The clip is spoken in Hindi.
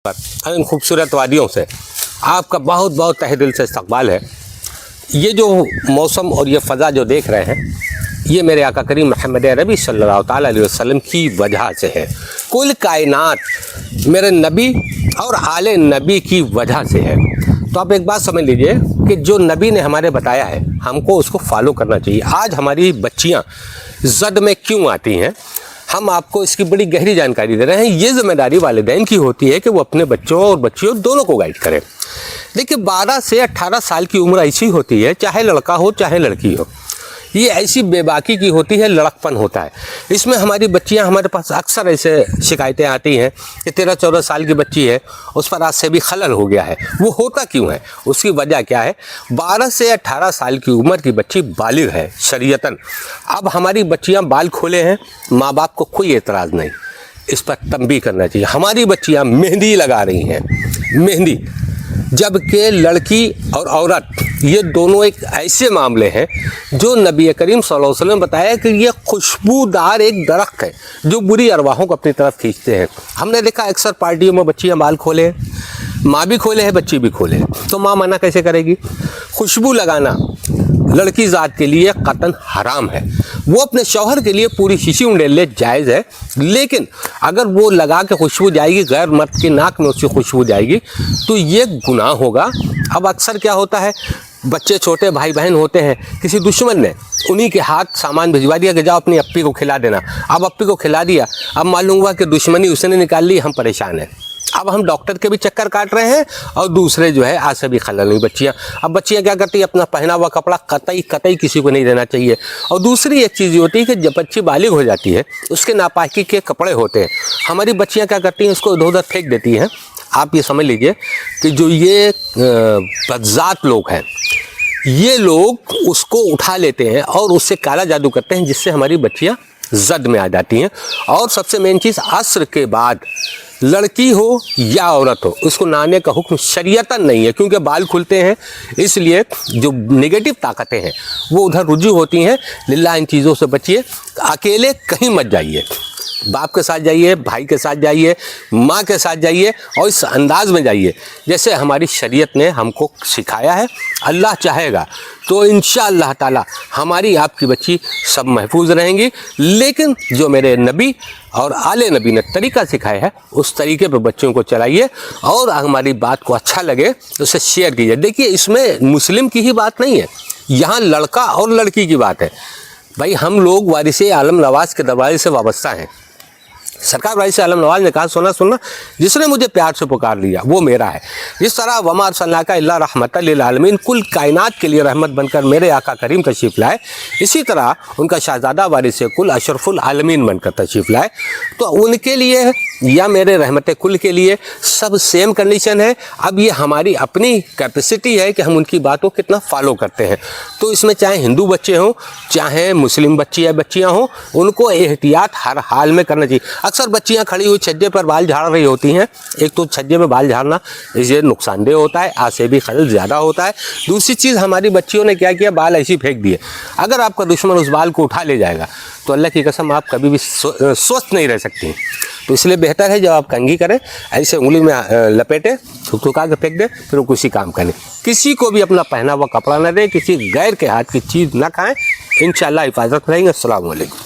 इन खूबसूरत वादियों से आपका बहुत बहुत तहे दिल से इस्तकबाल है। ये जो मौसम और ये फ़ज़ा जो देख रहे हैं, ये मेरे आका करीम मोहम्मद अरबी सल्लल्लाहु ताला अलैहि वसल्लम की वजह से है। कुल कायनात मेरे नबी और आले नबी की वजह से है। तो आप एक बात समझ लीजिए कि जो नबी ने हमारे बताया है हमको उसको फॉलो करना चाहिए। आज हमारी बच्चियाँ ज़द में क्यों आती हैं, हम आपको इसकी बड़ी गहरी जानकारी दे रहे हैं। ये जिम्मेदारी वालिदैन की होती है कि वो अपने बच्चों और बच्चियों दोनों को गाइड करें। देखिए 12 से 18 साल की उम्र ऐसी होती है, चाहे लड़का हो चाहे लड़की हो, ये ऐसी बेबाकी की होती है, लड़कपन होता है। इसमें हमारी बच्चियां हमारे पास अक्सर ऐसे शिकायतें आती हैं कि 13-14 साल की बच्ची है, उस पर आज से भी खलल हो गया है। वो होता क्यों है, उसकी वजह क्या है? 12 से 18 साल की उम्र की बच्ची बालिग है शरीयतन। अब हमारी बच्चियां बाल खोले हैं, माँ बाप को कोई एतराज़ नहीं, इस पर तंबीह करना चाहिए। हमारी बच्चियां मेहंदी लगा रही हैं, मेहंदी, जबकि लड़की और औरत ये दोनों एक ऐसे मामले हैं जो नबी करीम सल्लल्लाहु अलैहि वसल्लम बताया कि ये खुशबूदार एक दरख्त है जो बुरी अरवाहों को अपनी तरफ खींचते हैं। हमने देखा अक्सर पार्टियों में बच्चियां बाल खोले हैं, माँ भी खोले है, बच्ची भी खोले है, तो माँ मना कैसे करेगी? खुशबू लगाना लड़की ज़ात के लिए कतन हराम है। वो अपने शौहर के लिए पूरी शीशी उंडेल ले जायज़ है, लेकिन अगर वो लगा के खुशबू जाएगी, गैर मर्द की नाक में उसकी खुशबू जाएगी तो ये गुनाह होगा। अब अक्सर क्या होता है, बच्चे छोटे भाई बहन होते हैं, किसी दुश्मन ने उन्हीं के हाथ सामान भिजवा दिया कि जाओ अपनी अप्पी को खिला देना। अब अप्पी को खिला दिया, अब मालूम हुआ कि दुश्मनी उसने निकाल ली, हम परेशान हैं। अब हम डॉक्टर के भी चक्कर काट रहे हैं और दूसरे जो है आज से भी खलल नहीं। बच्चियाँ अब बच्चियाँ क्या करती है, अपना पहना हुआ कपड़ा कतई किसी को नहीं देना चाहिए। और दूसरी एक चीज़ ये होती है कि जब बच्ची बालिग हो जाती है, उसके नापाकी के कपड़े होते हैं, हमारी बच्चियाँ क्या करती हैं, उसको इधर उधर फेंक देती हैं। आप ये समझ लीजिए कि जो ये बदजात लोग हैं, ये लोग उसको उठा लेते हैं और उससे काला जादू करते हैं, जिससे हमारी बच्चियाँ ज़द में आ जाती हैं। और सबसे मेन चीज़, असर के बाद लड़की हो या औरत हो, उसको नहाने का हुक्म शरीयतन नहीं है, क्योंकि बाल खुलते हैं, इसलिए जो नेगेटिव ताकतें हैं वो उधर रुजू होती हैं। लिल्लाह इन चीज़ों से बचिए। अकेले कहीं मत जाइए, बाप के साथ जाइए, भाई के साथ जाइए, माँ के साथ जाइए, और इस अंदाज़ में जाइए जैसे हमारी शरीयत ने हमको सिखाया है। अल्लाह चाहेगा तो इंशाअल्लाह ताला हमारी आपकी बच्ची सब महफूज रहेंगी। लेकिन जो मेरे नबी और आले नबी ने तरीका सिखाया है, उस तरीके पर बच्चों को चलाइए और हमारी बात को अच्छा लगे तो उसे शेयर कीजिए। देखिए इसमें मुस्लिम की ही बात नहीं है, यहाँ लड़का और लड़की की बात है। भाई हम लोग वारिसे आलम नवाज के दरवाजे से वाबस्ता हैं। सरकार वारिसे आलम नवाज ने कहा, सुना जिसने मुझे प्यार से पुकार लिया वो मेरा है। जिस तरह वमा अरसलनाका इल्ला रहमतल लिल आलमीन, कुल कायनात के लिए रहमत बनकर मेरे आका करीम तशरीफ़ लाए, इसी तरह उनका शहजादा वारिसे कुल अशरफुल आलमीन बनकर तशरीफ़ लाए। तो उनके लिए या मेरे रहमत कुल के लिए सब सेम कंडीशन है। अब ये हमारी अपनी कैपेसिटी है कि हम उनकी बातों को कितना फॉलो करते हैं। तो इसमें चाहे हिंदू बच्चे हों चाहे मुस्लिम बच्चे या बच्चियाँ हों, उनको एहतियात हर हाल में करना चाहिए। अक्सर बच्चियाँ खड़ी हुई छज्जे पर बाल झाड़ रही होती हैं। एक तो छज्जे में बाल झाड़ना इससे नुकसानदेह होता है, आज से भी खलल ज़्यादा होता है। दूसरी चीज़, हमारी बच्चियों ने क्या किया, बाल ऐसे फेंक दिए। अगर आपका दुश्मन उस बाल को उठा ले जाएगा तो अल्लाह की कसम आप कभी भी स्वस्थ नहीं रह सकती। तो इसलिए बेहतर है जब आप कंघी करें, ऐसे उंगली में लपेटे, थुका के फेंक दे, फिर वो किसी काम का नहीं। किसी को भी अपना पहना हुआ कपड़ा न दे, किसी गैर के हाथ की चीज़ ना खाएं। इंशाअल्लाह हिफाजत रहेंगे। अस्सलाम वालेकुम।